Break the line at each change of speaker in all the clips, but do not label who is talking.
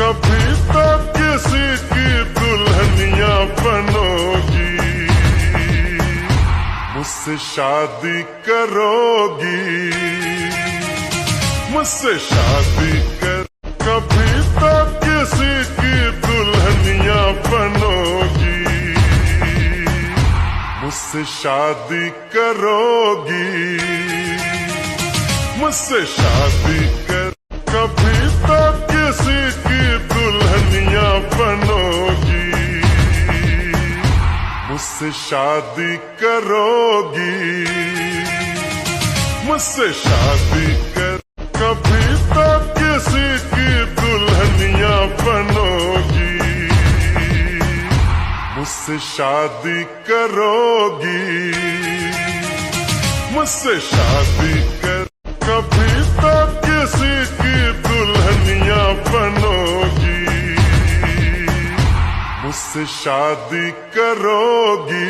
कभी तो किसी की दुल्हनिया बनोगी, मुझसे शादी करोगी, मुझसे शादी कर। कभी तो किसी की दुल्हनिया बनोगी, मुझसे शादी करोगी, मुझसे शादी कर। कभी तो किसी की दुल्हनिया बनोगी, मुझसे शादी करोगी, मुझसे शादी कर। कभी तो किसी की दुल्हनिया बनोगी, मुझसे शादी करोगी, मुझसे शादी कर। कभी तो किसी की दुल्हनिया बनोगी, मुझसे शादी करोगी,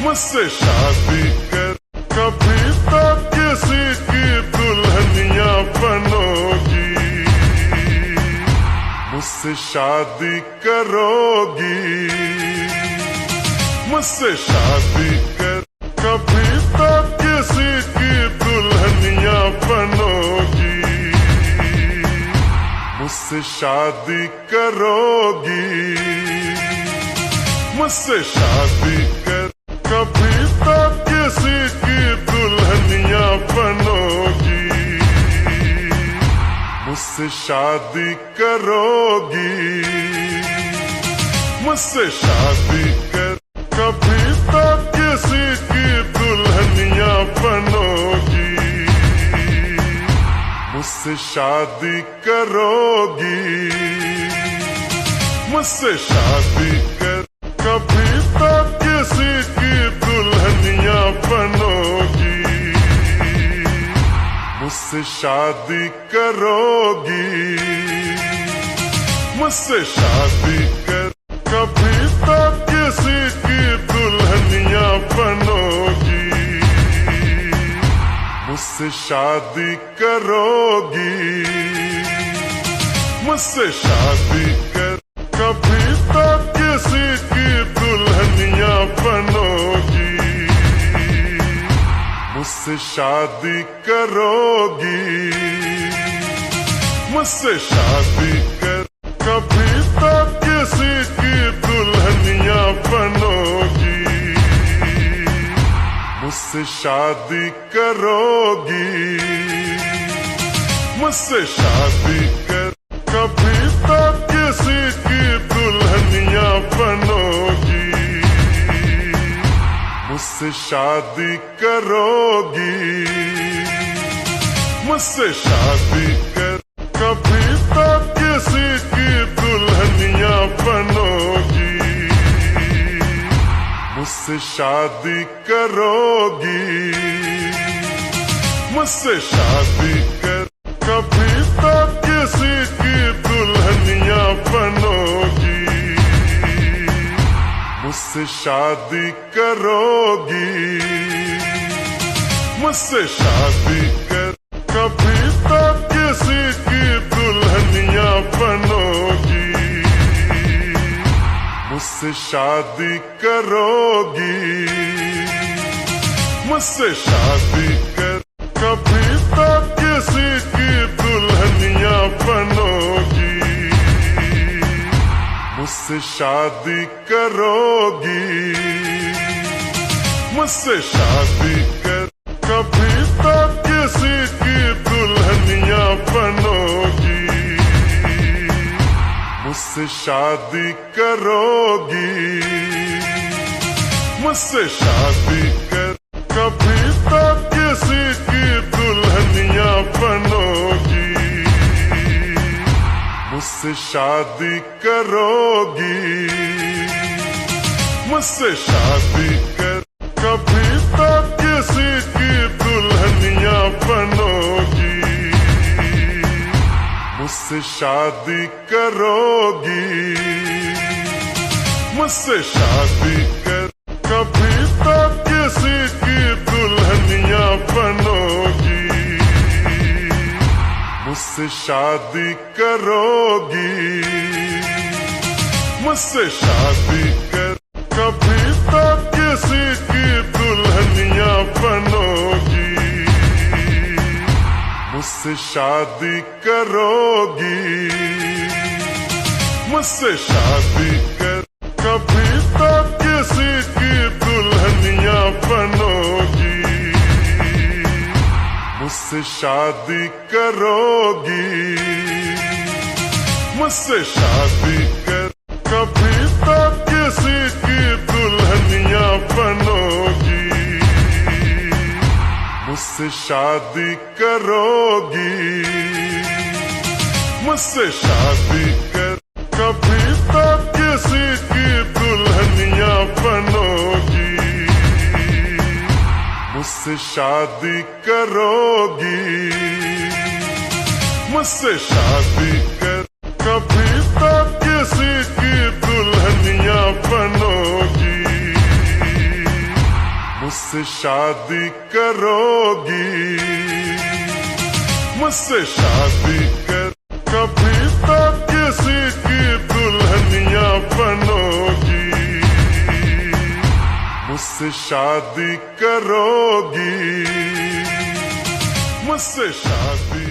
मुझसे शादी कर। कभी तो किसी की दुल्हनिया बनोगी, मुझसे शादी करोगी, मुझसे शादी कर। कभी तो किसी की दुल्हनिया बनोगी, मुझसे शादी करोगी, मुझसे शादी कर। कभी तो किसी की दुल्हनिया बनोगी, मुझसे शादी करोगी, मुझसे शादी कर। कभी तो किसी की दुल्हनिया बनोगी, मुझसे शादी करोगी, मुझसे शादी कर। कभी तो किसी की दुल्हनिया बनोगी, मुझसे शादी करोगी, मुझसे शादी कर। कभी तो किसी की दुल्हनिया बनोगी, मुझसे शादी करोगी, मुझसे शादी कर। कभी तो किसी की दुल्हनिया बनोगी, मुझसे शादी करोगी, मुझसे शादी कर। कभी तो किसी की दुल्हनिया बनोगी, मुझसे शादी करोगी, मुझसे शादी कर। कभी तो किसी की दुल्हनिया बनोगी, मुझसे शादी करोगी, मुझसे शादी कर। कभी तो किसी की दुल्हनिया बनोगी, मुझसे शादी करोगी, मुझसे शादी कर। कभी तो किसी की दुल्हनिया बनोगी, मुझसे शादी करोगी, मुझसे शादी कर। कभी तो किसी की दुल्हनिया बनोगी, मुझसे शादी करोगी, मुझसे शादी कर। कभी तो किसी की दुल्हनिया बनोगी, मुझसे शादी करोगी, मुझसे शादी कर। कभी तो किसी की दुल्हनिया बनोगी, मुझसे शादी करोगी, मुझसे शादी कर। कभी तो किसी की दुल्हनिया बनोगी, मुझसे शादी करोगी, मुझसे शादी कर। कभी तो किसी की दुल्हनिया बनोगी, मुझसे शादी करोगी, मुझसे शादी कर। कभी तो किसी की दुल्हनिया बनोगी, मुझसे शादी करोगी, मुझसे शादी कर कभी तो किसी की दुल्हनिया बनोगी, मुझसे शादी करोगी, मुझसे शादी कर कभी तो किसी की दुल्हनिया बनोगी, मुझसे शादी करोगी, मुझसे शादी कर कभी तो किसी की दुल्हनिया बनोगी, मुझसे शादी करोगी, मुझसे शादी कर कभी तो किसी की दुल्हनिया बनोगी, मुझसे शादी करोगी, मुझसे शादी कर कभी तो किसी की दुल्हनिया बनोगी, मुझसे शादी करोगी, मुझसे शादी कर कभी तो किसी की दुल्हनिया बनोगी, मुझसे शादी करोगी, मुझसे शादी